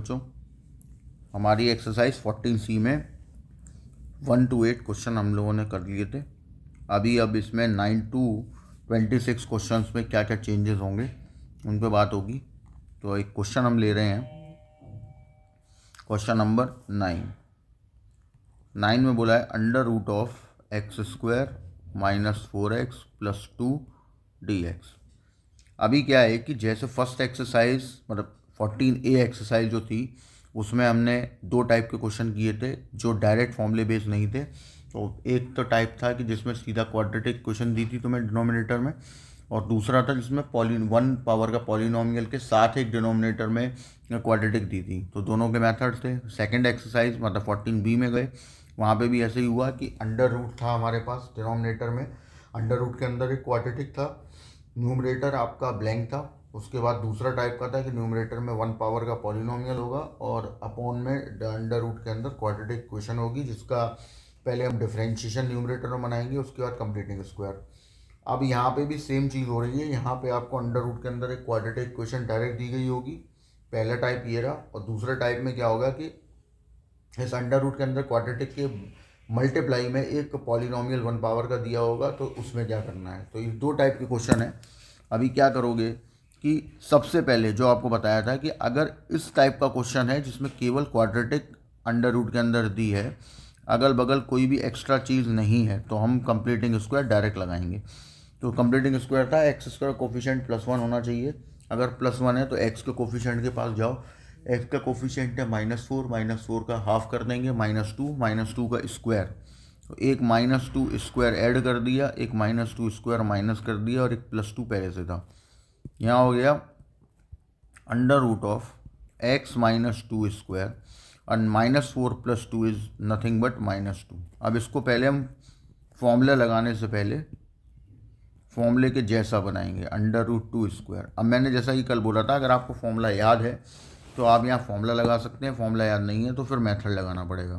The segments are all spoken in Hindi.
बच्चों, हमारी एक्सरसाइज 14C में 1 to 8 क्वेश्चन हम लोगों ने कर लिए थे। अब इसमें 9 to 26 क्वेश्चंस में क्या क्या चेंजेस होंगे उन पर बात होगी। तो एक क्वेश्चन हम ले रहे हैं, क्वेश्चन नंबर 9 में बोला है under root of x² - 4x + 2 dx। अभी क्या है कि जैसे फर्स्ट एक्सरसाइज मतलब 14A एक्सरसाइज जो थी उसमें हमने दो टाइप के क्वेश्चन किए थे जो डायरेक्ट फॉर्मूले बेस्ड नहीं थे। तो एक तो टाइप था कि जिसमें सीधा क्वाड्रेटिक क्वेश्चन दी थी तुम्हें डिनोमिनेटर में, और दूसरा था जिसमें 1 पावर का पॉलिनोमियल के साथ एक डिनोमिनेटर में क्वाड्रेटिक दी थी। तो दोनों के मेथड थे। सेकंड एक्सरसाइज मतलब 14B में गए, वहाँ पे भी ऐसे ही हुआ कि अंडर रूट था हमारे पास डिनोमिनेटर में, अंडर रूट के अंदर एक क्वाड्रेटिक था, न्यूमरेटर आपका ब्लैंक था। उसके बाद दूसरा टाइप का था कि न्यूमरेटर में 1 पावर का पॉलिनोमियल होगा और अपॉन में अंडर रूट के अंदर क्वाड्रेटिक इक्वेशन होगी, जिसका पहले हम डिफरेंशिएशन न्यूमरेटर में बनाएंगे, उसके बाद कंप्लीटिंग स्क्वायर। अब यहाँ पे भी सेम चीज़ हो रही है। यहाँ पे आपको अंडर रूट के अंदर एक क्वाड्रेटिक इक्वेशन डायरेक्ट दी गई होगी, पहला टाइप ये रहा। और दूसरे टाइप में क्या होगा कि इस अंडर रूट के अंदर क्वाड्रेटिक के मल्टीप्लाई में एक पॉलिनोमियल 1 पावर का दिया होगा, तो उसमें क्या करना है। तो ये दो टाइप के क्वेश्चन है। अभी क्या करोगे कि सबसे पहले जो आपको बताया था कि अगर इस टाइप का क्वेश्चन है जिसमें केवल क्वाड्रेटिक अंडर रूट के अंदर दी है, अगल बगल कोई भी एक्स्ट्रा चीज़ नहीं है, तो हम कंप्लीटिंग स्क्वायर डायरेक्ट लगाएंगे। तो कंप्लीटिंग स्क्वायर था x² कोफिशिएंट +1 होना चाहिए। अगर +1 है तो x के कोफिशिएंट के पास जाओ, x का कोफिशिएंट है -4, -4 का हाफ कर देंगे -2 का स्क्वायर। तो एक -2 स्क्वायर ऐड कर दिया, एक -2 स्क्वायर माइनस कर दिया और एक +2 पहले से था। यहाँ हो गया under root of x - 2 square और -4 + 2 इज नथिंग बट -2। अब इसको पहले हम फॉर्मूला लगाने से पहले फॉर्मूले के जैसा बनाएंगे, अंडर रूट 2 स्क्वायर। अब मैंने जैसा कि कल बोला था, अगर आपको फॉर्मूला याद है तो आप यहाँ फॉर्मूला लगा सकते हैं, फॉर्मूला याद नहीं है तो फिर मेथड लगाना पड़ेगा।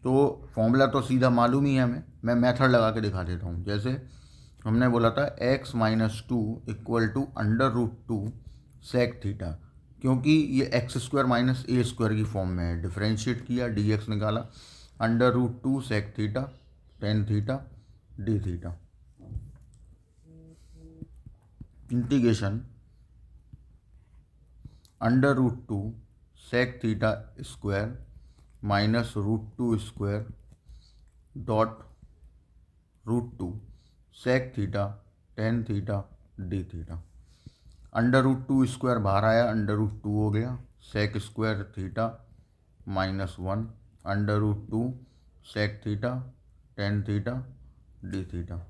तो फॉर्मूला तो सीधा मालूम ही है हमें, मैं मेथड लगा के दिखा देता हूँ। जैसे हमने बोला था x - 2 = under root 2 sec theta, क्योंकि ये x² - a² की फॉर्म में है, डिफ्रेंशिएट किया, dx निकाला, under root 2 sec theta tan theta d theta, integration under root 2 sec theta square minus root 2 square dot root 2 sec theta tan theta d theta. Under root 2 square बाहर आया, अंडर रूट 2 हो गया, sec square theta -1 under root 2 sec theta tan theta d theta.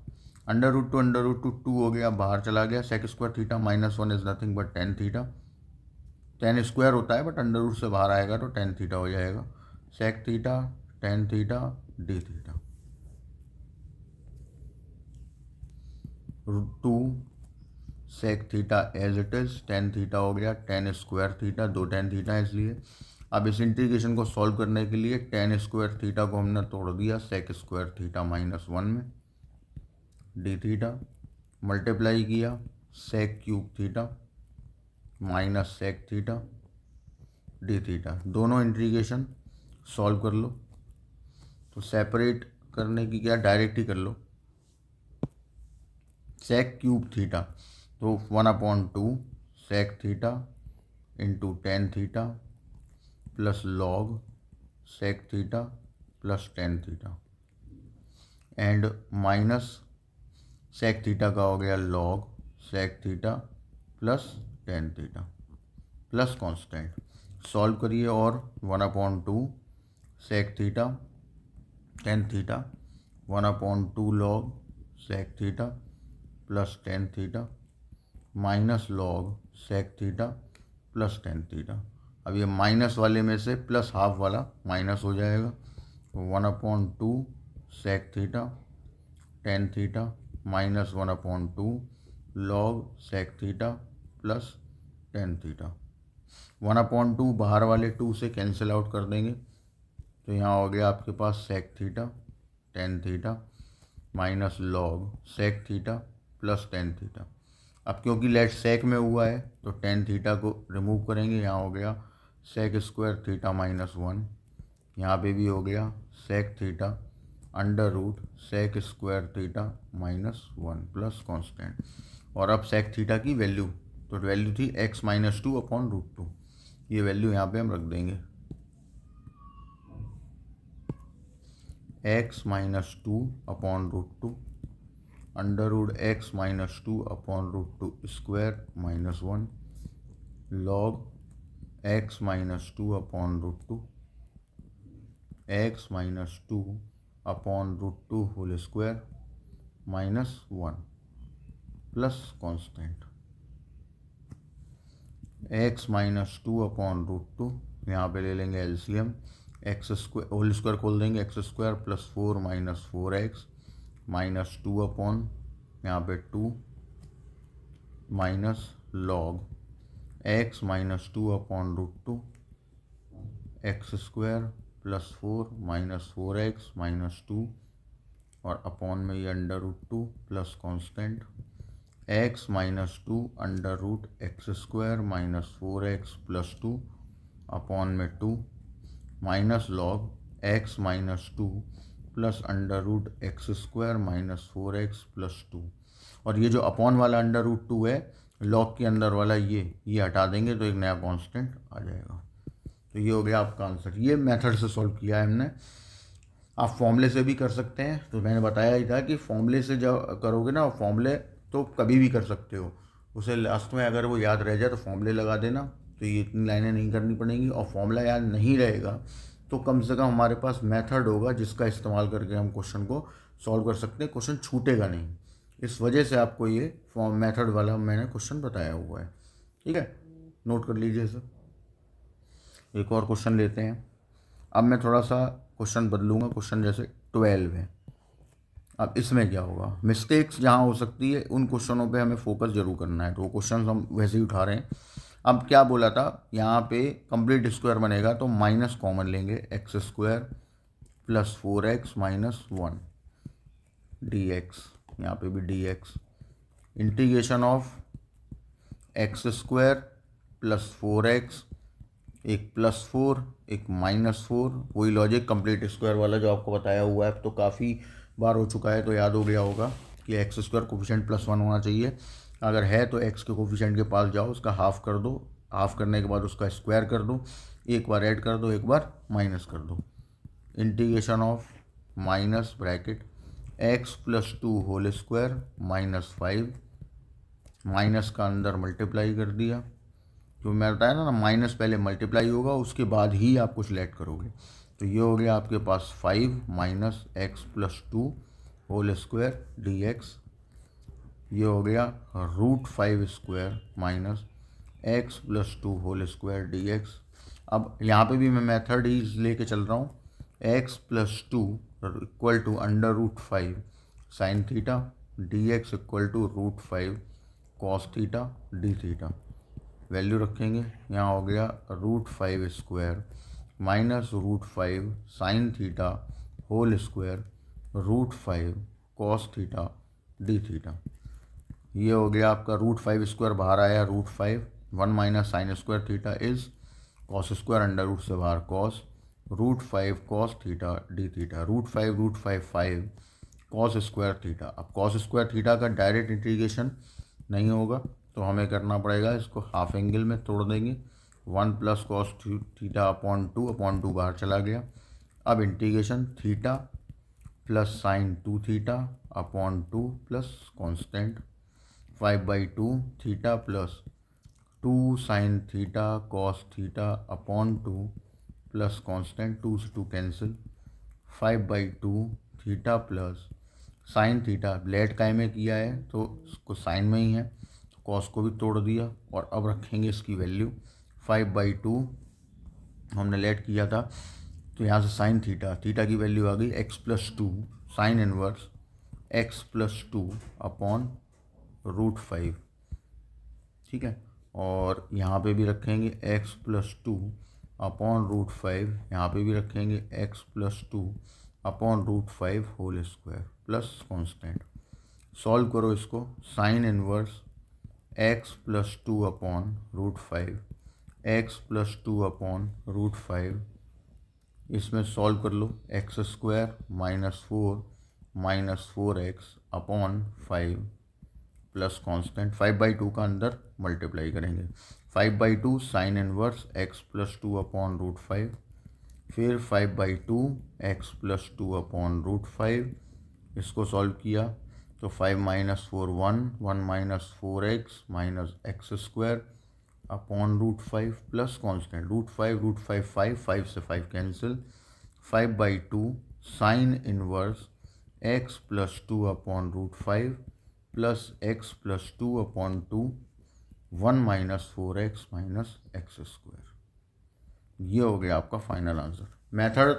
Under root 2 हो गया, बाहर चला गया, sec square theta -1 is nothing but tan theta. Ten square होता है बट अंडर रूट से बाहर आएगा तो टेन थीटा हो जाएगा, sec theta tan theta d theta. Root 2 sec theta as it is, tan theta हो गया, टेन स्क्वायर थीटा, दो टेन थीटा है इसलिए। अब इस इंटीग्रेशन को सॉल्व करने के लिए टेन स्क्वायर थीटा को हमने तोड़ दिया सेक स्क्वायर थीटा -1 में, डी थीटा मल्टीप्लाई किया sec cube theta minus sec theta d theta. दोनों इंटीग्रेशन सॉल्व कर लो। तो सेपरेट करने की क्या, डायरेक्ट ही कर लो। सेक क्यूब थीटा तो 1/2 sec theta into tan theta plus log sec theta plus tan theta, and minus sec theta का हो गया log sec theta plus tan theta plus constant. Solve करिए और 1/2 sec theta tan theta 1/2 log sec theta plus tan theta minus log sec theta plus tan theta. अब ये माइनस वाले में से प्लस हाफ वाला माइनस हो जाएगा, 1/2 sec theta tan theta minus 1/2 log sec theta plus tan theta. 1/2 बाहर वाले 2 से कैंसिल आउट कर देंगे, तो यहाँ हो गया आपके पास sec theta tan theta minus log sec theta plus tan theta. अब क्योंकि लेट सेक में हुआ है तो टेन थीटा को रिमूव करेंगे, यहाँ हो गया सेक स्क्वायर थीटा माइनस 1, यहाँ पे भी हो गया sec theta under root sec square theta minus 1 plus constant. और अब सेक थीटा की वैल्यू, तो वैल्यू थी x माइनस 2 अपॉन रूट 2, ये वैल्यू यहाँ पे हम रख देंगे x minus 2 upon root 2 under root x minus 2 upon root 2 square minus 1 log x minus 2 upon root 2 x minus 2 upon root 2 whole square minus 1 plus constant x minus 2 upon root 2, यहाँ पे ले लेंगे LCM, x square whole square खोल देंगे x square plus 4 minus 4x minus 2 upon यहाँ पे 2 minus log x minus 2 upon root 2 x square plus 4 minus 4x minus 2 और अपॉन में ये under root 2 plus constant x minus 2 under root x square minus 4x plus 2 upon में 2 minus log x minus 2 plus under root x square minus 4x plus 2। और ये जो अपॉन वाला अंडर रूट 2 है, लॉग के अंदर वाला ये हटा देंगे तो एक नया कांस्टेंट आ जाएगा। तो ये हो गया आपका आंसर। ये मेथड से सॉल्व किया है हमने। आप फॉर्मूले से भी कर सकते हैं, तो मैंने बताया ही था कि फॉर्मूले से जब करोगे ना, फॉर्मूले तो कभी भी कर सकते हो, उसे लास्ट में अगर वो याद रह जाए तो फॉर्मूले लगा देना, तो ये इतनी लाइनें नहीं करनी पड़ेंगी। और फॉर्मूला याद नहीं रहेगा तो कम से कम हमारे पास मेथड होगा जिसका इस्तेमाल करके हम क्वेश्चन को सॉल्व कर सकते हैं, क्वेश्चन छूटेगा नहीं। इस वजह से आपको ये फॉर्म मेथड वाला मैंने क्वेश्चन बताया हुआ है। ठीक है, नोट कर लीजिए सर। एक और क्वेश्चन लेते हैं। अब मैं थोड़ा सा क्वेश्चन बदलूँगा, क्वेश्चन जैसे 12 है। अब इसमें क्या होगा, मिस्टेक्स जहाँ हो सकती है उन क्वेश्चनों पे हमें फोकस जरूर करना है, तो वो क्वेश्चन हम वैसे ही उठा रहे हैं। अब क्या बोला था, यहाँ पे कंप्लीट स्क्वायर बनेगा तो माइनस कॉमन लेंगे, x square plus 4x minus 1 dx, यहाँ पे भी dx, integration of x square plus 4x, एक प्लस 4 एक माइनस 4, वही लॉजिक कंप्लीट स्क्वायर वाला जो आपको बताया हुआ है, तो काफ़ी बार हो चुका है तो याद हो गया होगा कि एक्स स्क्वायर कोफिशिएंट प्लस 1 होना चाहिए। अगर है तो एक्स के कोफिशिएंट के पास जाओ, उसका हाफ कर दो, हाफ करने के बाद उसका स्क्वायर कर दो, एक बार ऐड कर दो एक बार माइनस कर दो। Integration of minus bracket x plus 2 whole square minus 5, minus का अंदर मल्टीप्लाई कर दिया, जो मैं बताया ना माइनस पहले मल्टीप्लाई होगा उसके बाद ही आप कुछ लेट करोगे। तो ये हो गया आपके पास 5 minus x plus 2 whole square dx, ये हो गया root 5 square minus x plus 2 whole square dx। अब यहाँ पे भी मैं मेथड ही लेके चल रहा हूँ, x plus 2 equal to under root 5 sine theta dx equal to root 5 cos theta d theta. Value रखेंगे, यहाँ हो गया root 5 square minus root 5 sine theta whole square root 5 cos theta d theta. ये हो गया आपका रूट 5 स्क्वायर बाहर आया root 5, 1 minus sine square theta is cos square under root से बाहर cos root 5 cos theta d theta, root 5 5 cos square theta. अब कॉस स्क्वायर थीटा का डायरेक्ट इंटीग्रेशन नहीं होगा तो हमें करना पड़ेगा, इसको हाफ एंगल में तोड़ देंगे, 1 प्लस कॉस थीटा अपॉन 2 बाहर चला गया। अब integration theta plus sine 2 theta upon 2 plus constant 5/2 theta plus 2 sine theta cos theta upon 2 plus constant 2 से 2 cancel, 5/2 theta plus sine theta, let काय में किया है तो उसको साइन में ही है, तो कॉस को भी तोड़ दिया। और अब रखेंगे इसकी वैल्यू 5/2, हमने लेट किया था तो यहाँ से साइन थीटा, थीटा की वैल्यू आ गई x plus 2 sine inverse x plus 2 upon root 5। ठीक है, और यहाँ पे भी रखेंगे x प्लस 2 अपॉन रूट 5, यहाँ पे भी रखेंगे x plus 2 upon root 5 whole square plus constant. Solve करो इसको, sine inverse x plus 2 upon root 5 x plus 2/√5, इसमें सॉल्व कर लो। x² - 4 - 4x/5 प्लस कांस्टेंट 5/2 का अंदर मल्टीप्लाई करेंगे। 5/2 साइन इनवर्स x प्लस 2/√5, फिर 5/2 x प्लस 2/√5, इसको सॉल्व किया तो 5 - 4 1 1 - 4x - x² प्लस कांस्टेंट √5 5 से 5 cancel. 5/2 sign inverse x plus 2/√5 plus x plus 2/2 1 - 4x - x²। ये हो गया आपका फाइनल आंसर। मेथड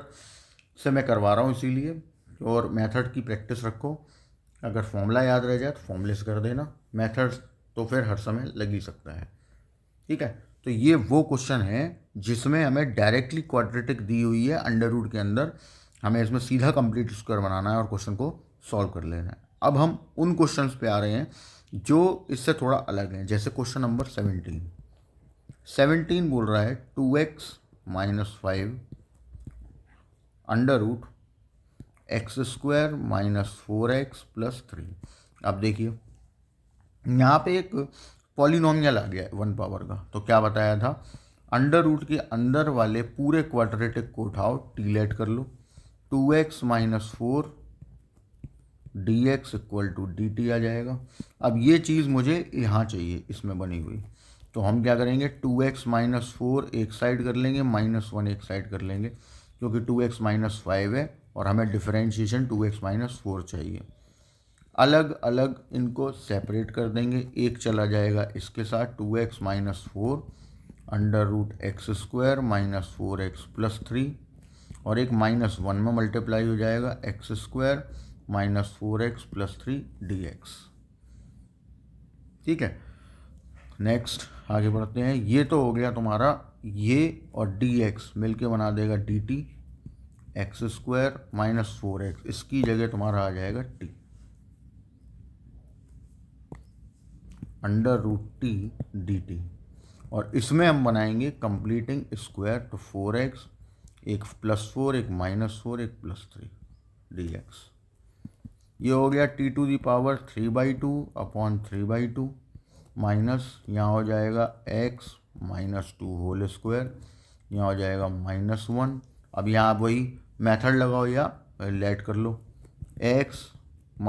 से मैं करवा रहा हूँ इसीलिए, और मेथड की प्रैक्टिस रखो। अगर फॉर्मूला याद रह जाए तो फॉर्मूले से कर देना, मेथड तो फिर हर समय लग ही सकता है। ठीक है, तो ये वो क्वेश्चन है जिसमें हमें डायरेक्टली क्वाड्रेटिक दी हुई है अंडर रूट के अंदर, हमें इसमें सीधा कंप्लीट स्क्वायर बनाना है और क्वेश्चन को सॉल्व कर लेना है। अब हम उन क्वेश्चंस पे आ रहे हैं जो इससे थोड़ा अलग हैं। जैसे क्वेश्चन नंबर 17 बोल रहा है 2x - 5 √x² - 4x + 3। अब देखिए यहाँ पे एक पॉलिनोमियल आ गया है 1 पावर का। तो क्या बताया था, अंडर रूट के अंदर वाले पूरे क्वाड्रेटिक को उठाओ, टी लेट कर लो। 2x - 4 dx = dt आ जाएगा। अब ये चीज़ मुझे यहाँ चाहिए इसमें बनी हुई, तो हम क्या करेंगे 2x - 4 एक साइड कर लेंगे, -1 एक साइड कर लेंगे, क्योंकि 2x - 5 है और हमें डिफरेंशिएशन 2x - 4 चाहिए। अलग अलग इनको सेपरेट कर देंगे, एक चला जाएगा इसके साथ 2x - 4 √x² - 4x + 3, और एक -1 में मल्टीप्लाई हो जाएगा x² - 4x + 3 dx। ठीक है, नेक्स्ट आगे बढ़ते हैं। ये तो हो गया तुम्हारा, ये और dx मिलके बना देगा dt, x² - 4x, इसकी जगह तुम्हारा आ जाएगा t √t dt, और इसमें हम बनाएंगे कंप्लीटिंग स्क्वायर, तो 4x, एक +4 एक -4 एक +3 dx। ये हो गया t⁵/3/2 माइनस यहाँ हो जाएगा x - 2 होल स्क्वायर, यहाँ हो जाएगा -1। अब यहाँ वही मेथड लगाओ या लेट कर लो। x -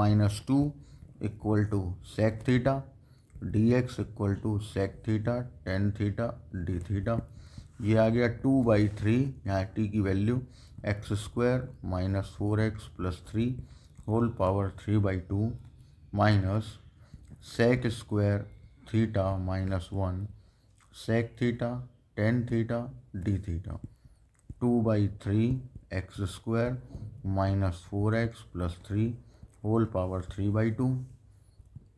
2 = sec theta, dx = sec theta tan theta d theta. ये आ गया 2/3, यहाँ t की value x² - 4x + 3 whole power 3/2 minus sec square theta -1 sec theta tan theta d theta. 2/3 x² - 4x + 3 whole power 3/2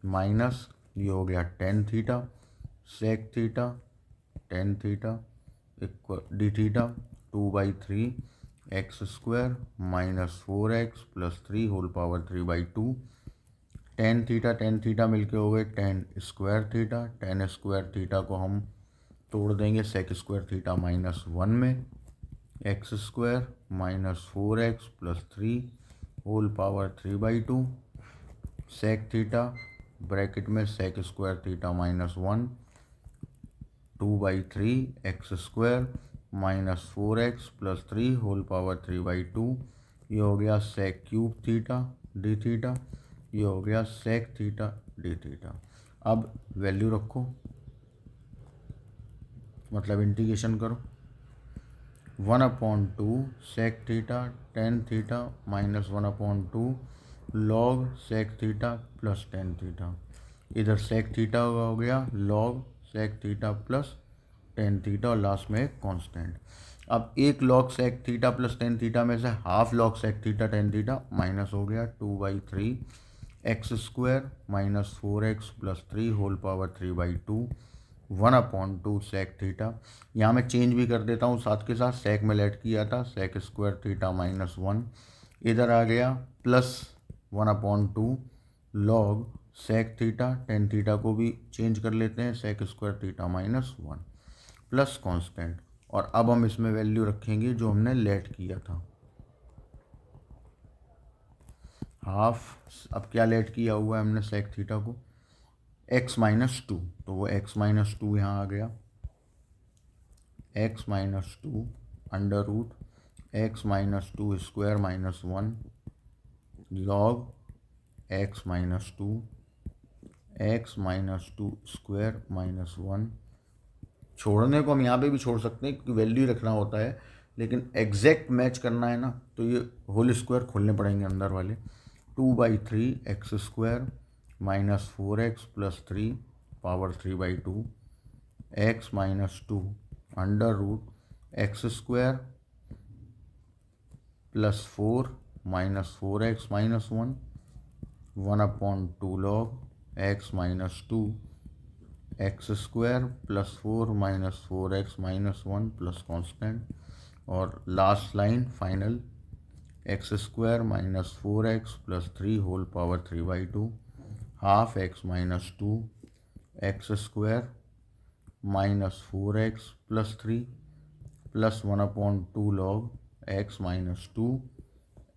minus, ये हो गया tan theta sec theta tan theta d theta. 2/3 x² - 4x + 3 whole power 3/2, tan theta मिलके हो गए tan square theta. tan square theta को हम तोड़ देंगे sec स्क्वायर थीटा -1 में, x² - 4x + 3 whole power 3/2 sec theta bracket में sec square theta -1 2/3 x² - 4x + 3 whole power 3/2। ये हो गया sec cube theta d theta, ये हो गया sec थीटा d थीटा। अब वैल्यू रखो, मतलब इंटीग्रेशन करो। 1/2 sec theta tan theta -1/2 log sec theta plus tan theta. इधर sec थीटा हो गया log sec theta plus tan theta, और लास्ट में एक कॉन्स्टेंट। अब एक log sec theta plus tan theta में से half log sec theta tan theta minus हो गया 2/3 x² - 4x + 3 whole power 3/2 1/2 sec theta. यहाँ मैं चेंज भी कर देता हूँ, साथ के साथ sec में लेट किया था sec स्क्वायर थीटा -1, इधर आ गया plus 1/2 log sec theta tan theta को भी चेंज कर लेते हैं sec square theta -1 plus constant, और अब हम इसमें वैल्यू रखेंगे जो हमने लेट किया था, हाफ। अब क्या लेट किया हुआ है हमने सेक थीटा को, x-2, तो वो x-2 यहाँ आ गया, x-2 under root x-2 square minus 1 log x-2 square minus 1। छोड़ने को हम यहाँ पे भी छोड़ सकते हैं क्योंकि वैल्यू रखना होता है, लेकिन एग्जैक्ट मैच करना है ना, तो ये होल स्क्वायर खोलने पड़ेंगे अंदर वाले। 2/3 x² minus 4x plus 3 power 3/2 x-2 under root x² plus 4 minus 4x minus 1/2 log x-2 x² plus 4 minus 4x minus 1 plus constant, और last line final x² minus 4x plus 3 whole power 3/2 half x-2 x² minus 4x plus 3 plus 1/2 log x-2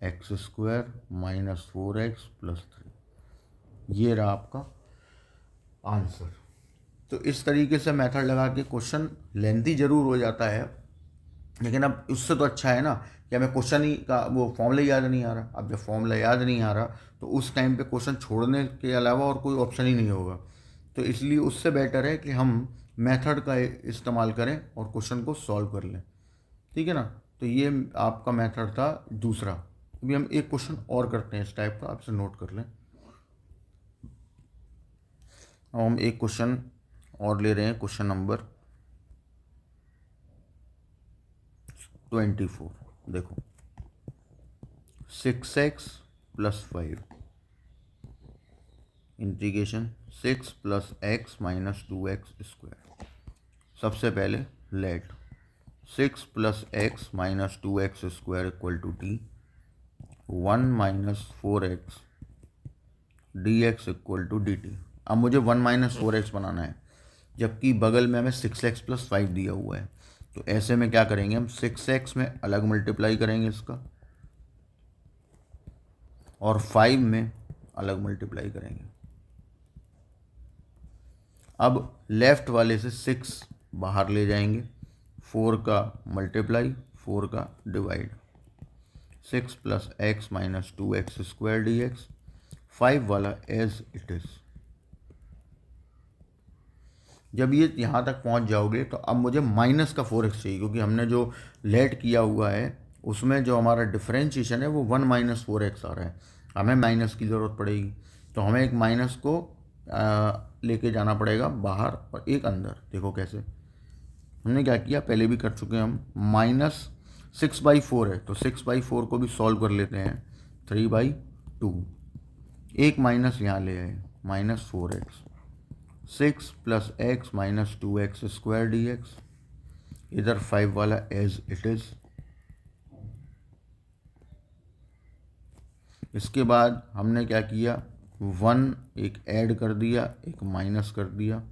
x² minus 4x plus 3। ये रहा आपका आंसर। तो इस तरीके से मेथड लगा के क्वेश्चन लेंथी ज़रूर हो जाता है, लेकिन अब उससे तो अच्छा है ना कि हमें क्वेश्चन ही का वो फॉर्मूला याद नहीं आ रहा। अब जब फॉर्मूला याद नहीं आ रहा तो उस टाइम पे क्वेश्चन छोड़ने के अलावा और कोई ऑप्शन ही नहीं होगा। तो इसलिए उससे बेटर है कि हम मेथड का इस्तेमाल करें और क्वेश्चन को सॉल्व कर लें, ठीक है ना। तो ये आपका मेथड था दूसरा। अभी हम एक क्वेश्चन और करते हैं इस टाइप का, आपसे नोट कर लें। अब हम एक क्वेश्चन और ले रहे हैं, क्वेश्चन नंबर 24। देखो 6x plus 5 integration 6 plus x minus 2x square. सबसे पहले let 6 plus x minus 2x square equal to t 1 minus 4x dx equal to dt। अब मुझे 1 माइनस 4x बनाना है, जबकि बगल में हमें 6x प्लस 5 दिया हुआ है। तो ऐसे में क्या करेंगे, हम 6x में अलग मल्टीप्लाई करेंगे इसका, और 5 में अलग मल्टीप्लाई करेंगे। अब लेफ्ट वाले से 6 बाहर ले जाएंगे, 4 का मल्टीप्लाई 4 का divide, 6 plus x minus 2x square dx, 5 वाला एज इट इज़। जब ये यहाँ तक पहुँच जाओगे तो अब मुझे माइनस का 4x चाहिए, क्योंकि हमने जो लेट किया हुआ है उसमें जो हमारा डिफरेंशिएशन है वो 1 माइनस 4x आ रहा है। हमें माइनस की ज़रूरत पड़ेगी, तो हमें एक माइनस को लेके जाना पड़ेगा बाहर और एक अंदर। देखो कैसे, हमने क्या किया, पहले भी कर चुके हैं हम। -6/4 है तो 6/4 को भी सॉल्व कर लेते हैं, 3/2। एक माइनस यहाँ ले आए, -4x, 6 plus x minus 2x square dx, इधर 5 वाला एज इट इज़। इसके बाद हमने क्या किया, 1 एक ऐड कर दिया, एक माइनस कर दिया,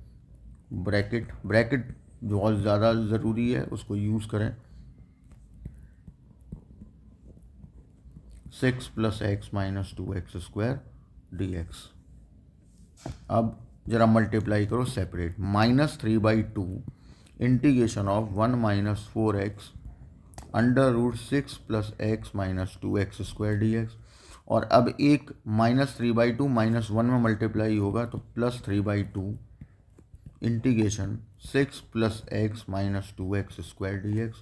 ब्रैकेट बहुत ज़्यादा ज़रूरी है, उसको यूज़ करें। 6 plus x minus 2x square dx। अब जरा मल्टीप्लाई करो separate, -3/2 integration of 1 minus 4x under root 6 plus x minus 2x square dx। और अब एक -3/2 -1 में मल्टीप्लाई होगा तो +3/2 integration 6 plus x minus 2x square dx,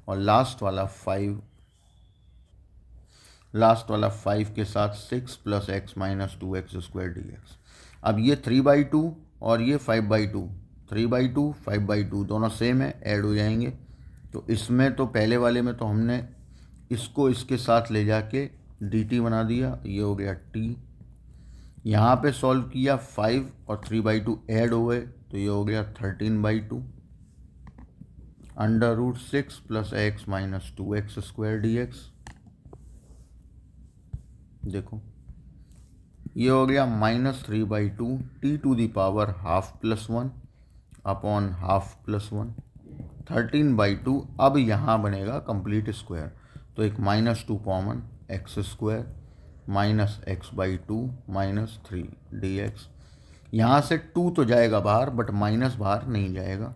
और लास्ट वाला 5 के साथ 6 plus x minus 2x square dx। अब ये 3/2 और ये 5/2, 3/2 5/2 दोनों सेम है, ऐड हो जाएंगे। तो इसमें तो पहले वाले में तो हमने इसको इसके साथ ले जाके dt बना दिया, ये हो गया t। यहाँ पे सॉल्व किया, 5 और 3/2 ऐड हो गए तो ये हो गया 13/2 under root 6 plus x minus 2x square dx। देखो ये हो गया -3/2 t to the power half plus 1 upon half plus 1। 13/2। अब यहाँ बनेगा कंप्लीट स्क्वायर, तो एक -2 common, x square minus x/2 minus 3 dx। यहाँ से 2 तो जाएगा बाहर, बट माइनस बाहर नहीं जाएगा,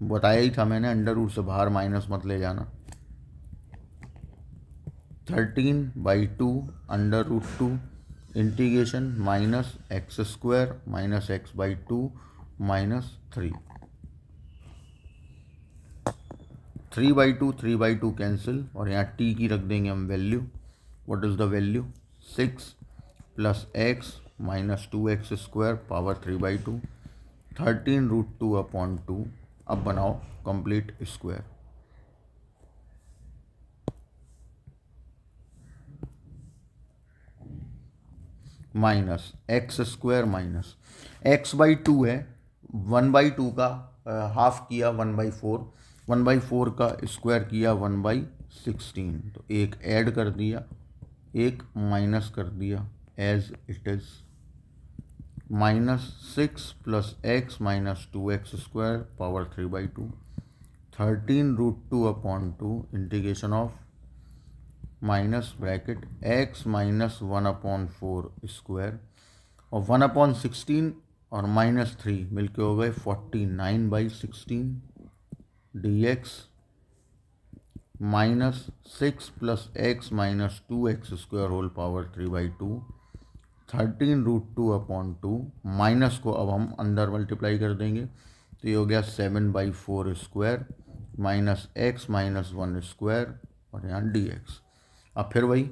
बताया ही था मैंने, अंडर रूट से बाहर माइनस मत ले जाना। 13/2 √2 integration minus x square minus x/2 minus 3/2 cancel, और यहाँ t की रख देंगे हम value. What is the value? 6 + x minus 2x² power 3/2, 13√2/2। अब बनाओ complete square. Minus x² minus x/2 है, 1/2 का हाफ किया 1/4, 1/4 का स्क्वायर किया 1/16, तो एक ऐड कर दिया, एक माइनस कर दिया as it is. -6 + x minus 2x² power 3/2, 13√2/2 integration of minus bracket x minus 1/4 square, और 1/16 और -3 मिलके हो गए 49/16 dx, -6 + x minus 2x² whole power 3/2, 13√2/2। Minus को अब हम अंदर मल्टीप्लाई कर देंगे, तो ये हो गया 7/4 square minus x minus 1 square, और यहाँ dx। अब फिर वही,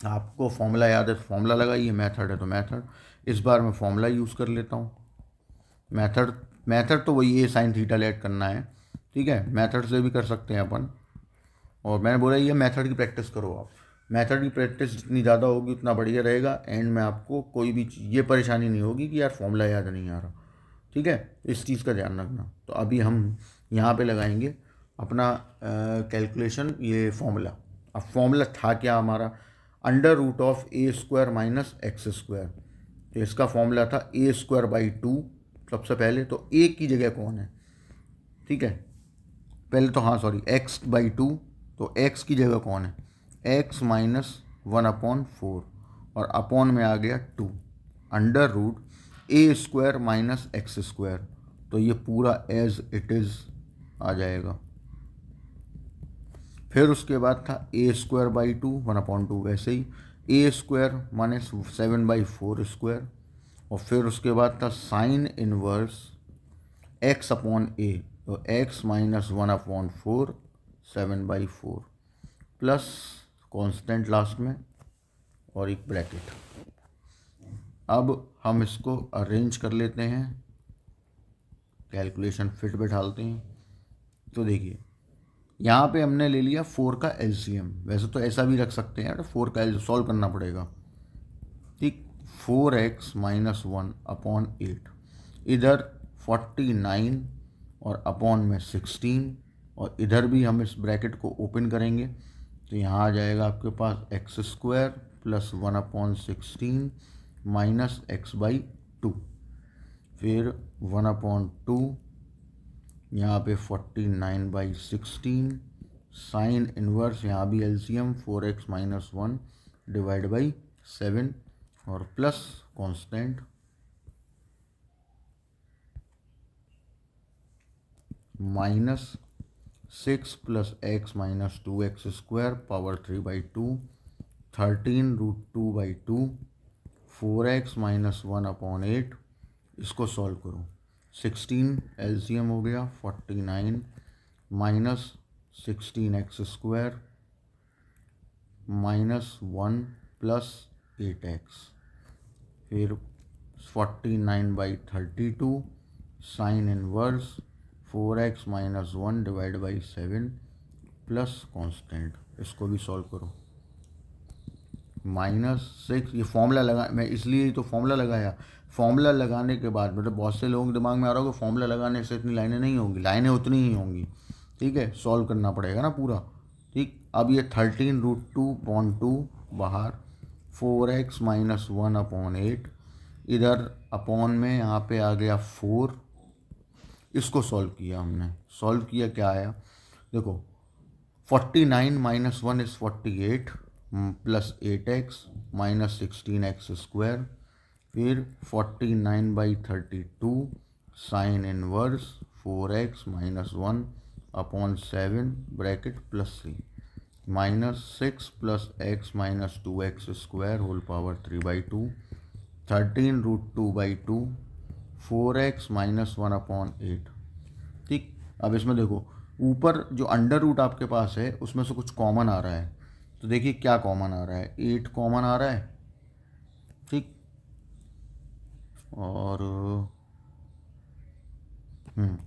आपको फॉर्मूला याद है तो फॉर्मूला लगाइए, मेथड है तो मेथड। इस बार मैं फॉर्मूला यूज़ कर लेता हूँ। मेथड तो वही a sin थीटा लेट करना है, ठीक है, मेथड से भी कर सकते हैं अपन। और मैंने बोला ये मेथड की प्रैक्टिस करो आप, मेथड की प्रैक्टिस जितनी ज़्यादा होगी उतना बढ़िया रहेगा। एंड में आपको कोई भी ये परेशानी नहीं होगी कि यार फॉर्मूला याद नहीं आ रहा, ठीक है, इस चीज़ का ध्यान रखना। तो अभी हम यहाँ पे लगाएंगे अपना कैलकुलेशन, ये फॉर्मूला। अब फॉर्मूला था क्या हमारा? √a² minus x²। तो इसका फॉर्मूला था a²/2। सबसे पहले तो a की जगह कौन है, ठीक है, पहले तो हाँ सॉरी x/2, तो x की जगह कौन है? x माइनस 1/4, और अपॉन में आ गया 2, √a² माइनस x²। तो ये पूरा एज इट इज़ आ जाएगा। फिर उसके बाद था a²/2 1/2, वैसे ही a² माइनस 7/4 स्क्वायर, और फिर उसके बाद था साइन इनवर्स x/a, तो x minus 1/4 7/4 plus constant last में और एक ब्रैकेट। अब हम इसको अरेंज कर लेते हैं, कैलकुलेशन फिट बैठालते हैं। तो देखिए यहाँ पे हमने ले लिया 4 का एलसीएम, वैसे तो ऐसा भी रख सकते हैं, तो 4 का एल सॉल्व करना पड़ेगा, ठीक। 4x माइनस 1/8, इधर 49 और अपॉन में 16, और इधर भी हम इस ब्रैकेट को ओपन करेंगे, तो यहाँ आ जाएगा आपके पास x² प्लस 1/16 माइनस x/2, फिर 1/2, यहाँ पे 49/16, साइन इनवर्स, यहाँ भी LCM 4x minus 1 divide by 7, और plus constant -6 + x minus 2x² power 3/2, 13√2/2, 4x minus 1/8। इसको सॉल्व करो, 16 एलसीएम हो गया 49 minus 16x² minus 1 plus 8x, फिर 49/32 sine inverse 4x minus 1 divide by 7 plus constant. इसको भी सॉल्व करो, -6। ये फॉर्मूला लगा, मैं इसलिए ही तो फॉर्मूला लगाया। फॉर्मूला लगाने के बाद मतलब बहुत से लोगों के दिमाग में आ रहा होगा फॉर्मूला लगाने से इतनी लाइनें नहीं होंगी, लाइनें उतनी ही होंगी, ठीक है, सॉल्व करना पड़ेगा ना पूरा, ठीक। अब ये 13√2/2 बाहर, 4x माइनस 1/8, इधर अपॉन में यहाँ पे आ गया 4, इसको सॉल्व किया हमने, सॉल्व किया क्या आया देखो, 49 minus 1 is 48 plus 8x minus 16x², फिर 49/32 sine inverse 4x minus 1 upon 7 bracket plus 3 minus 6 plus x minus 2x² whole power 3/2 13√2/2 4x minus 1 upon 8। ठीक, अब इसमें देखो ऊपर जो अंडर रूट आपके पास है उसमें से कुछ कॉमन आ रहा है, तो देखिए क्या कॉमन आ रहा है, 8 कॉमन आ रहा है। ठीक, और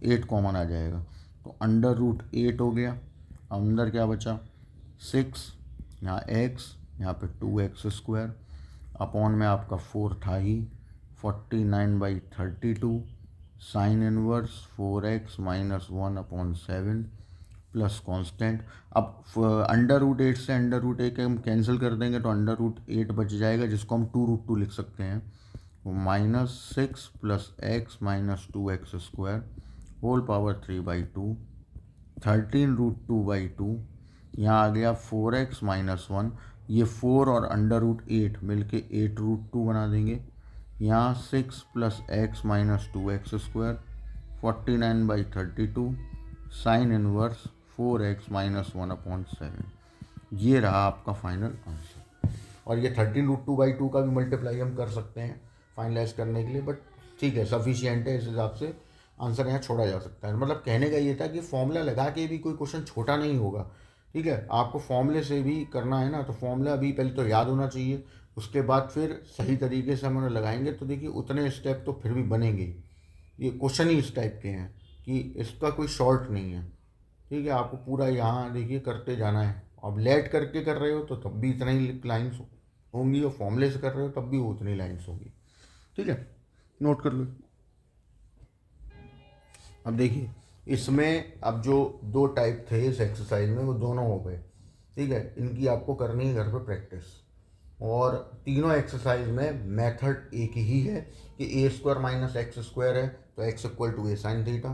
8 कॉमन आ जाएगा, तो अंडर रूट 8 हो गया। अंदर क्या बचा 6, यहाँ x, यहाँ पे 2x² अपॉन में आपका 4 था ही 49/32 sine inverse 4x minus 1 upon 7 plus constant. अब अंडर रूट 8 से अंडर रूट 1 हम कैंसिल कर देंगे तो अंडर रूट 8 बच जाएगा, जिसको हम 2√2 लिख सकते हैं, -6 plus x minus 2x² whole power 3/2 13√2/2। यहाँ आ गया 4x माइनस 1, ये 4 और अंडर रूट 8 मिलके 8√2 बना देंगे। यहाँ 6 plus x minus 2x² 49/32 sine inverse 4x minus 1 upon 7। ये रहा आपका फाइनल आंसर। और ये 13√2/2 का भी मल्टीप्लाई हम कर सकते हैं फाइनलाइज करने के लिए, बट ठीक है, सफिशियंट है, इस हिसाब से आंसर यहाँ छोड़ा जा सकता है। मतलब कहने का ये था कि फॉर्मूला लगा के भी कोई क्वेश्चन छोटा नहीं होगा। ठीक है, आपको फॉर्मूले से भी करना है ना, तो फॉर्मूला अभी पहले तो याद होना चाहिए, उसके बाद फिर सही तरीके से हम उन्हें लगाएंगे तो देखिए उतने स्टेप तो फिर भी बनेंगे। ये क्वेश्चन ही इस टाइप के हैं कि इसका कोई शॉर्ट नहीं है। ठीक है, आपको पूरा यहाँ देखिए करते जाना है। अब लेट करके कर रहे हो तो तब भी इतना ही लाइन्स होंगी, और फॉर्मूले से कर रहे हो तब भी उतनी लाइन्स होंगी। ठीक है, नोट कर लो। अब देखिए इसमें अब जो 2 टाइप थे इस एक्सरसाइज में वो दोनों हो गए। ठीक है, इनकी आपको करनी है घर पे प्रैक्टिस, और तीनों एक्सरसाइज में मेथड एक ही है कि a² माइनस x² है तो x equal to a sine theta,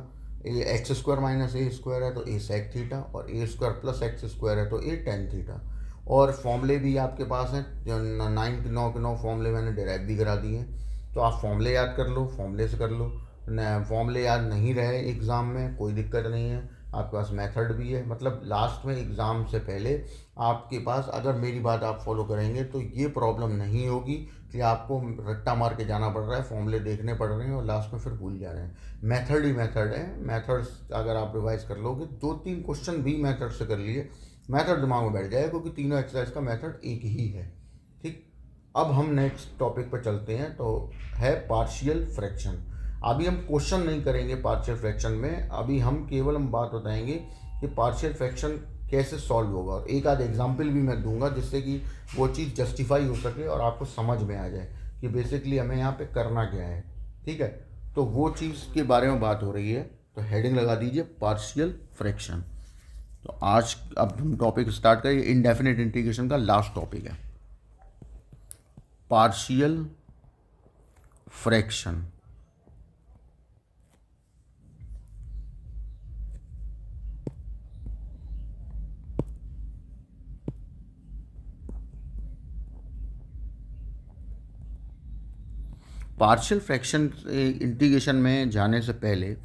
x² minus a² है तो a सेक थीटा, और a² प्लस x² है तो a टेन थीटा। और फॉर्मूले भी आपके पास हैं, जो 9 के 9 फॉर्मूले मैंने डिराइव भी करा दिए हैं, तो आप फॉर्मूले याद कर लो, फॉर्मूले से कर लो। फॉर्मूले याद नहीं रहे एग्ज़ाम में कोई दिक्कत नहीं है, आपके पास मेथड भी है। मतलब लास्ट में एग्ज़ाम से पहले आपके पास अगर मेरी बात आप फॉलो करेंगे तो ये प्रॉब्लम नहीं होगी कि आपको रट्टा मार के जाना पड़ रहा है, फॉर्मूले देखने पड़ रहे हैं और लास्ट में फिर भूल जा रहे हैं। मेथड ही मेथड है, मेथड्स अगर आप रिवाइज कर लोगे 2-3 क्वेश्चन भी मेथड से कर लिए, मेथड दिमाग में बैठ जाएगा, क्योंकि तीनों एक्सरसाइज का मेथड एक ही है। ठीक, अब हम नेक्स्ट टॉपिक पर चलते हैं, तो है पार्शियल फ्रैक्शन। अभी हम क्वेश्चन नहीं करेंगे पार्शियल फ्रैक्शन में, अभी हम केवल बात बताएंगे कि पार्शियल फ्रैक्शन कैसे सॉल्व होगा, और एक आध एग्जाम्पल भी मैं दूंगा जिससे कि वो चीज़ जस्टिफाई हो सके और आपको समझ में आ जाए कि बेसिकली हमें यहाँ पे करना क्या है। ठीक है, तो वो चीज़ के बारे में बात हो रही है, तो हेडिंग लगा दीजिए पार्शियल फ्रैक्शन। तो आज अब हम टॉपिक स्टार्ट करेंगे, इनडेफिनिट इंटीग्रेशन का लास्ट टॉपिक है partial fraction. Partial fraction integration में जाने से पहले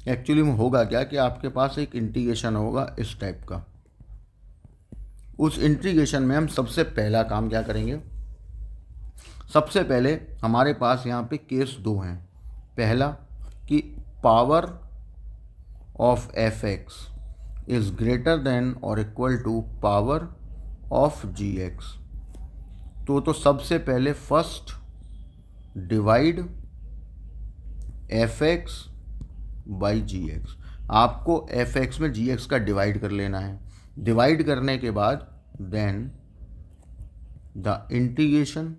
एक्चुअली में होगा क्या कि आपके पास एक इंटीग्रेशन होगा इस टाइप का। उस इंटीग्रेशन में हम सबसे पहला काम क्या करेंगे, सबसे पहले हमारे पास यहाँ पे केस 2 हैं। पहला कि power of f(x) is greater than और equal to power of g(x). तो सबसे पहले first divide f(x) by g(x). आपको f(x) में g(x) का डिवाइड कर लेना है। डिवाइड करने के बाद then the integration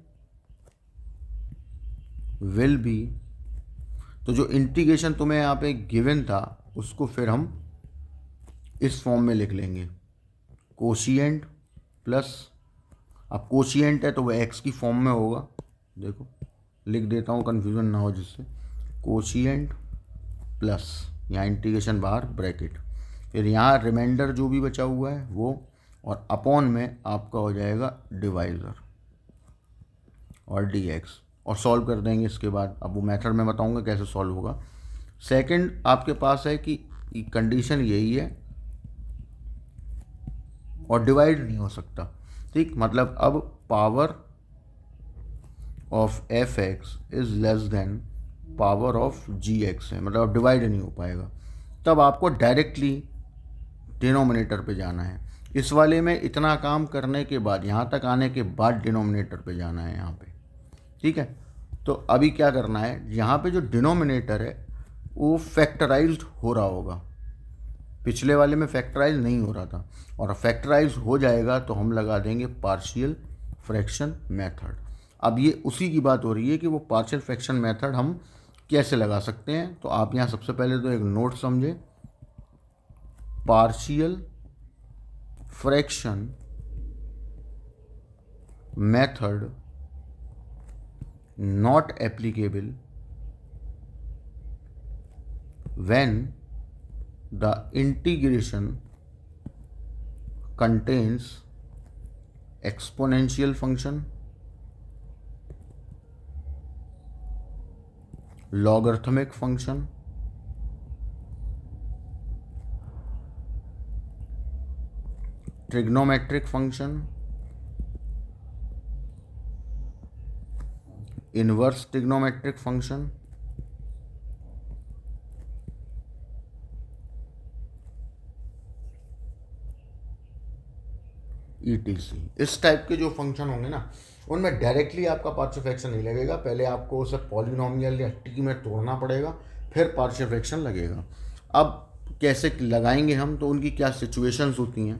will be, तो जो इंटीग्रेशन तुम्हें यहाँ पे गिवन था उसको फिर हम इस फॉर्म में लिख लेंगे, कोशिएंट प्लस, अब कोशिएंट है तो वह x की फॉर्म में होगा, देखो लिख देता हूँ कन्फ्यूज़न ना हो जिससे, कोशिएंट प्लस यहाँ इंटीग्रेशन बाहर ब्रैकेट, फिर यहाँ रिमाइंडर जो भी बचा हुआ है वो, और अपॉन में आपका हो जाएगा डिवाइज़र और dx, और सॉल्व कर देंगे इसके बाद। अब वो मेथड मैं बताऊंगा कैसे सॉल्व होगा। सेकंड आपके पास है कि कंडीशन यही है और डिवाइड नहीं हो सकता, ठीक, मतलब अब power of f x is less than power of g x है, मतलब अब डिवाइड नहीं हो पाएगा। तब आपको डायरेक्टली डिनोमिनेटर पे जाना है। इस वाले में इतना काम करने के बाद, यहाँ तक आने के बाद डिनोमिनेटर पे जाना है यहाँ पे, ठीक है। तो अभी क्या करना है, यहाँ पे जो डिनोमिनेटर है वो फैक्टराइज्ड हो रहा होगा, पिछले वाले में फैक्टराइज नहीं हो रहा था, और फैक्टराइज हो जाएगा तो हम लगा देंगे पार्शियल फ्रैक्शन मेथड। अब ये उसी की बात हो रही है कि वो पार्शियल फ्रैक्शन मेथड हम कैसे लगा सकते हैं। तो आप यहाँ सबसे पहले तो एक नोट समझे, partial fraction method not applicable when the integration contains exponential function, logarithmic function, trigonometric function, inverse trigonometric function, ETC। इस टाइप के जो फंक्शन होंगे ना, उनमें डायरेक्टली आपका पार्शियल फ्रैक्शन नहीं लगेगा, पहले आपको उसे पॉलिनोमियल या टी में तोड़ना पड़ेगा, फिर पार्शियल फ्रैक्शन लगेगा। अब कैसे लगाएंगे हम, तो उनकी क्या सिचुएशंस होती हैं।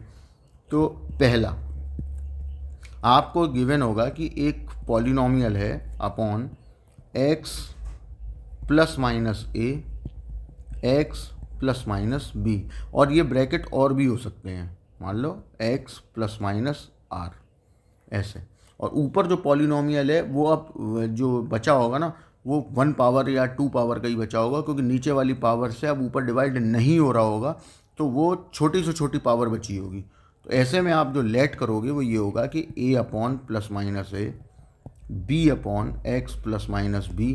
तो पहला आपको गिवन होगा कि एक पॉलिनोमियल है अपॉन x प्लस माइनस ए, एक्स प्लस माइनस बी, और ये ब्रैकेट और भी हो सकते हैं, मान लो x प्लस माइनस आर ऐसे। और ऊपर जो पॉलिनोमियल है वो अब जो बचा होगा ना, वो 1 पावर या 2 पावर का ही बचा होगा, क्योंकि नीचे वाली पावर से अब ऊपर डिवाइड नहीं हो रहा होगा, तो वो छोटी से छोटी पावर बची होगी। तो ऐसे में आप जो लेट करोगे वो ये होगा कि a upon plus minus a, b upon x plus minus b,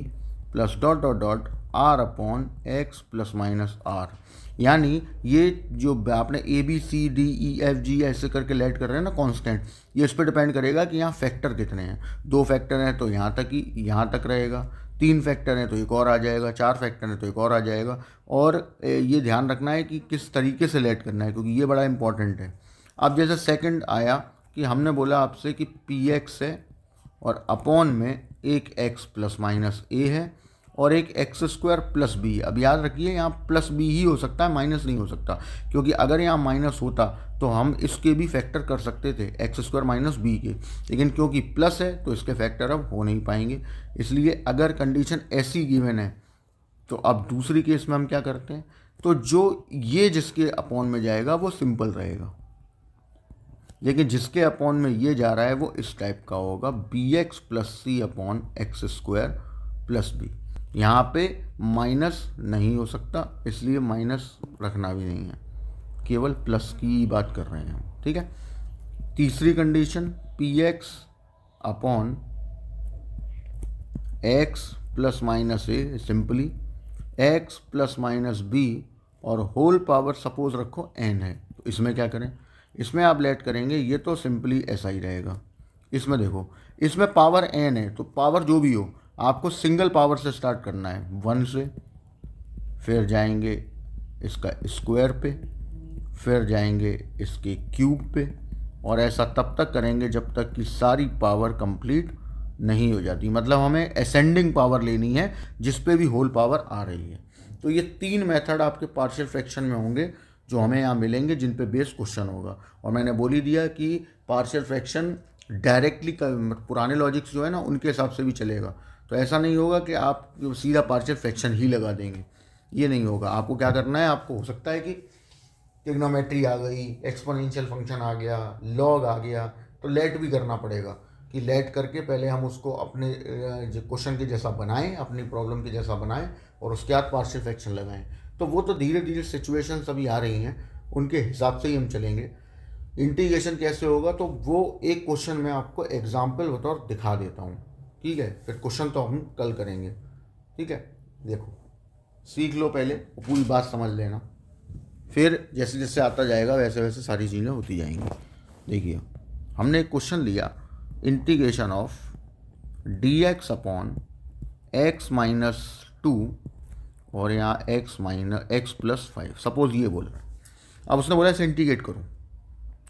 plus dot dot dot r upon x plus minus r. यानी ये जो आपने a b c d e f g ऐसे करके लेट कर रहे हैं ना कांस्टेंट, ये इस पर डिपेंड करेगा कि यहाँ फैक्टर कितने हैं। 2 फैक्टर हैं तो यहाँ तक ही, यहाँ तक रहेगा, 3 फैक्टर हैं तो एक और आ जाएगा, 4 फैक्टर हैं तो एक और आ जाएगा। और ये ध्यान रखना है कि किस तरीके से लेट करना है, क्योंकि ये बड़ा इंपॉर्टेंट है। अब जैसे सेकंड आया कि हमने बोला आपसे कि पी एक्स है और अपॉन में एक x प्लस माइनस ए है और एक एक्स स्क्वायर प्लस बी। अब याद रखिए यहाँ प्लस बी ही हो सकता है, माइनस नहीं हो सकता, क्योंकि अगर यहाँ माइनस होता तो हम इसके भी फैक्टर कर सकते थे, एक्स स्क्वायर माइनस बी के, लेकिन क्योंकि प्लस है तो इसके फैक्टर अब हो नहीं पाएंगे। इसलिए अगर कंडीशन ऐसी गिवन है तो अब दूसरी केस में हम क्या करते हैं, तो जो ये जिसके अपॉन में जाएगा वो सिंपल रहेगा, लेकिन जिसके अपॉन में ये जा रहा है वो इस टाइप का होगा, B X plus C upon X square plus B. यहाँ पे माइनस नहीं हो सकता, इसलिए माइनस रखना भी नहीं है, केवल प्लस की बात कर रहे हैं हम, ठीक है। तीसरी condition, P X upon x plus minus A, simply X plus minus B और होल पावर सपोज रखो n है, तो इसमें क्या करें, इसमें आप लेट करेंगे, ये तो सिंपली ऐसा ही रहेगा। इसमें देखो, इसमें पावर n है, तो पावर जो भी हो आपको सिंगल पावर से स्टार्ट करना है, 1 से, फिर जाएंगे इसका स्क्वायर पे, फिर जाएंगे इसके क्यूब पे, और ऐसा तब तक करेंगे जब तक कि सारी पावर कंप्लीट नहीं हो जाती। मतलब हमें असेंडिंग पावर लेनी है जिस पे भी होल पावर आ रही है। तो ये 3 मेथड आपके पार्शियल फ्रैक्शन में होंगे जो हमें यहाँ मिलेंगे, जिन पे बेस क्वेश्चन होगा। और मैंने बोल ही दिया कि पार्शियल फ्रैक्शन डायरेक्टली पुराने लॉजिक्स जो है ना उनके हिसाब से भी चलेगा। तो ऐसा नहीं होगा कि आप सीधा पार्शियल फ्रैक्शन ही लगा देंगे, ये नहीं होगा। आपको क्या करना है, आपको हो सकता है कि ट्रिग्नोमेट्री आ गई, एक्सपोनेंशियल फंक्शन आ गया, लॉग आ गया, तो लेट भी करना पड़ेगा कि लेट करके पहले हम उसको अपने क्वेश्चन के जैसा बनाएं, अपनी प्रॉब्लम के जैसा बनाएं, और उसके बाद पार्शियल फ्रैक्शन लगाएं। तो वो तो धीरे धीरे सिचुएशन अभी आ रही हैं, उनके हिसाब से ही हम चलेंगे। इंटीग्रेशन कैसे होगा तो वो एक क्वेश्चन मैं आपको एग्जाम्पल बतौर दिखा देता हूँ, ठीक है। फिर क्वेश्चन तो हम कल करेंगे, ठीक है। देखो, सीख लो पहले, पूरी बात समझ लेना, फिर जैसे जैसे आता जाएगा वैसे वैसे सारी चीज़ें होती जाएंगी। देखिए, हमने एक क्वेश्चन लिया, integration of dx upon x minus 2 और यहाँ x प्लस 5, सपोज ये बोल रहा है। अब उसने बोला इसे इंटीग्रेट करो।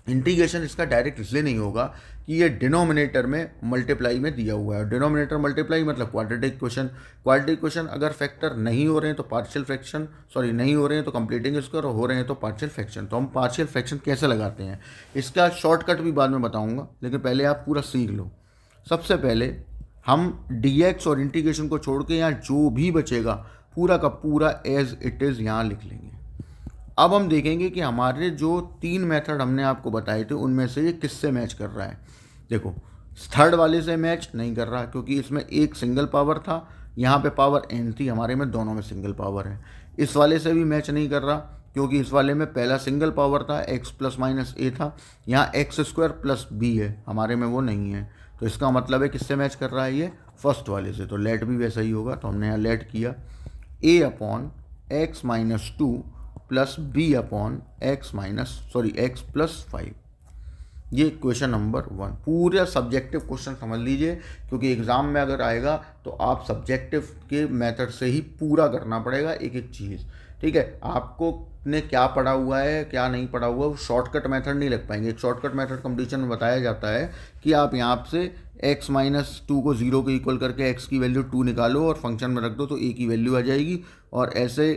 इंटीग्रेशन इसका डायरेक्ट इसलिए नहीं होगा कि ये डिनोमिनेटर में मल्टीप्लाई में दिया हुआ है। डिनोमिनेटर मल्टीप्लाई मतलब क्वाड्रेटिक क्वेश्चन। क्वाड्रेटिक क्वेश्चन अगर फैक्टर नहीं हो रहे हैं तो पार्शियल फ्रैक्शन, सॉरी नहीं हो रहे हैं तो कंप्लीटिंग स्क्वायर, और हो रहे हैं तो पार्शियल फ्रैक्शन। तो हम पार्शियल फ्रैक्शन कैसे लगाते हैं इसका शॉर्टकट भी बाद में बताऊंगा, लेकिन पहले आप पूरा सीख लो। सबसे पहले हम dx और इंटीग्रेशन को छोड़ के यहाँ जो भी बचेगा पूरा का पूरा एज इट इज़ यहाँ लिख लेंगे। अब हम देखेंगे कि हमारे जो 3 मेथड हमने आपको बताए थे उनमें से ये किससे मैच कर रहा है। देखो, थर्ड वाले से मैच नहीं कर रहा क्योंकि इसमें एक सिंगल पावर था, यहाँ पे पावर n थी, हमारे में दोनों में सिंगल पावर है। इस वाले से भी मैच नहीं कर रहा क्योंकि इस वाले में पहला सिंगल पावर था, x प्लस माइनस a था, यहाँ एक्स स्क्वायर प्लस b है, हमारे में वो नहीं है। तो इसका मतलब है किससे मैच कर रहा है ये, फर्स्ट वाले से। तो लेट भी वैसा ही होगा, तो हमने यहाँ लेट किया a upon x minus 2 plus b upon x plus 5। ये क्वेश्चन नंबर 1। पूरा सब्जेक्टिव क्वेश्चन समझ लीजिए, क्योंकि एग्ज़ाम में अगर आएगा तो आप सब्जेक्टिव के मेथड से ही पूरा करना पड़ेगा एक एक चीज़, ठीक है। आपको ने क्या पढ़ा हुआ है क्या नहीं पढ़ा हुआ, वो शॉर्टकट मेथड नहीं लग पाएंगे। एक शॉर्टकट मेथड कंपटीशन में बताया जाता है कि आप यहाँ से x माइनस 2 को 0 के इक्वल करके x की वैल्यू 2 निकालो और फंक्शन में रख दो तो a की वैल्यू आ जाएगी, और ऐसे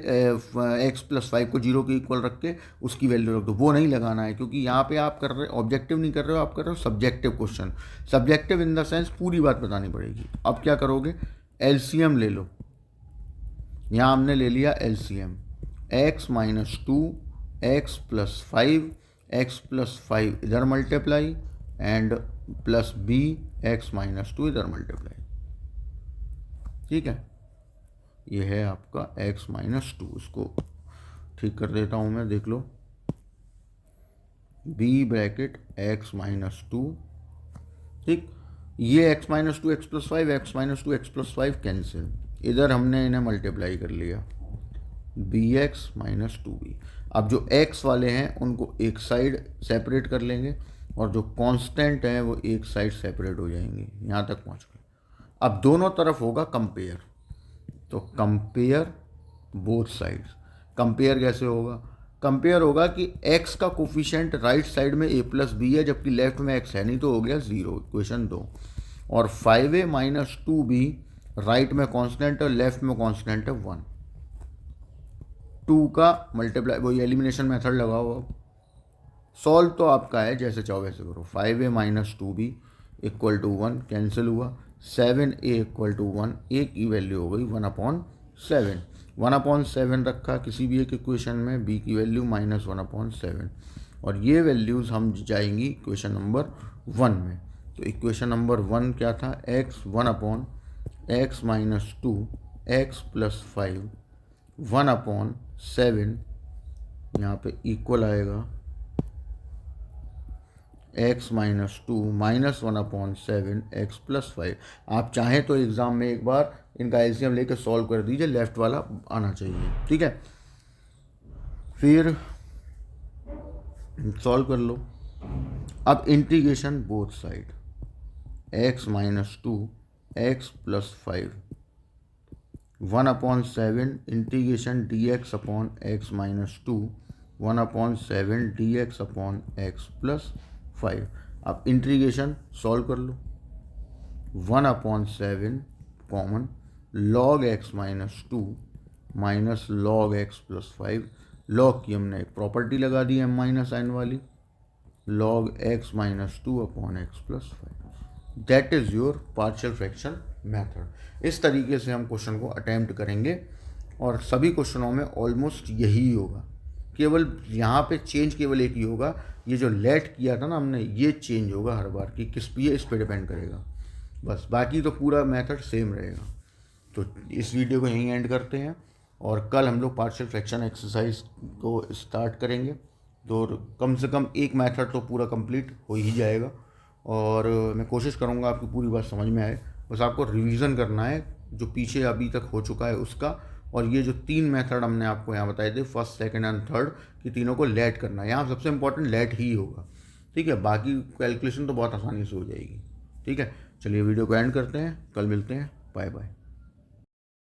x प्लस 5 को 0 के इक्वल रख के उसकी वैल्यू रख दो। वो नहीं लगाना है, क्योंकि यहाँ पे आप कर रहे ऑब्जेक्टिव नहीं कर रहे हो, आप कर रहे हो subjective question. Subjective in the sense पूरी बात बतानी पड़ेगी। अब क्या करोगे, एलसीएम ले लो। यहाँ हमने ले लिया LCM, x minus 2 x plus 5 इधर multiply and plus b x minus 2 इधर मल्टीप्लाई, ठीक है। ये है आपका x माइनस 2। इसको ठीक कर देता हूँ मैं, देख लो, b ब्रैकेट x माइनस 2, ठीक। ये x minus 2 x plus 5, x minus 2 x plus 5 cancel, इधर हमने इन्हें मल्टीप्लाई कर लिया, bx माइनस 2b। अब जो x वाले हैं उनको एक साइड सेपरेट कर लेंगे और जो कांस्टेंट है वो एक साइड सेपरेट हो जाएंगे। यहाँ तक पहुँच गए। अब दोनों तरफ होगा कंपेयर, तो कंपेयर बोथ साइड्स। कंपेयर कैसे होगा, कंपेयर होगा कि x का कोफिशिएंट राइट साइड में a प्लस बी है जबकि लेफ्ट में x है नहीं, तो हो गया 0, इक्वेशन 2। और 5a माइनस 2b राइट में कांस्टेंट और लेफ्ट में कांस्टेंट है 1। 2 का मल्टीप्लाई, वही एलिमिनेशन मेथड लगाओ। अब सॉल्व तो आपका है, जैसे चाहो वैसे करो। 5a minus 2b equal to 1 cancel हुआ, 7a इक्वल टू 1, a की वैल्यू हो गई 1/7। 1/7 रखा किसी भी एक इक्वेशन में, b की वैल्यू माइनस 1/7, और ये वैल्यूज़ हम जाएंगी इक्वेशन नंबर 1 में। तो इक्वेशन नंबर 1 क्या था, x 1/x minus 2 x plus 5 1/7, यहाँ पे इक्वल आएगा x minus 2 minus 1/7 x plus 5। आप चाहें तो एग्ज़ाम में एक बार इनका एलसीएम लेकर सॉल्व कर दीजिए, लेफ्ट वाला आना चाहिए, ठीक है। फिर सॉल्व कर लो। अब integration both side, x minus 2 x plus 5 1/7 integration dx upon x minus 2 1/7 dx upon x plus 5। अब इंटीग्रेशन सॉल्व कर लो, 1/7 common, log x minus 2 minus log x plus 5। log की हमने एक प्रॉपर्टी लगा दी m माइनस n वाली, log x minus 2 upon x plus 5। That is your partial fraction method. इस तरीके से हम क्वेश्चन को अटेम्प्ट करेंगे और सभी क्वेश्चनों में ऑलमोस्ट यही होगा। केवल यहाँ पे चेंज केवल एक ही होगा, ये जो लेट किया था ना हमने, ये चेंज होगा हर बार कि किस पे, इस पे डिपेंड करेगा बस। बाकी तो पूरा मेथड सेम रहेगा। तो इस वीडियो को यहीं एंड करते हैं। और कल हम लोग पार्शियल फ्रैक्शन एक्सरसाइज को स्टार्ट करेंगे। तो कम से कम एक मेथड तो पूरा कंप्लीट हो ही जाएगा, और मैं कोशिश करूँगा आपकी पूरी बात समझ में आए। बस आपको रिवीजन करना है जो पीछे अभी तक हो चुका है उसका, और ये जो 3 मेथड हमने आपको यहाँ बताए थे, फर्स्ट सेकंड एंड थर्ड, कि तीनों को लेट करना है। यहाँ सबसे इंपॉर्टेंट लेट ही होगा, ठीक है। बाकी कैलकुलेशन तो बहुत आसानी से हो जाएगी, ठीक है। चलिए वीडियो को एंड करते हैं, कल मिलते हैं, बाय बाय।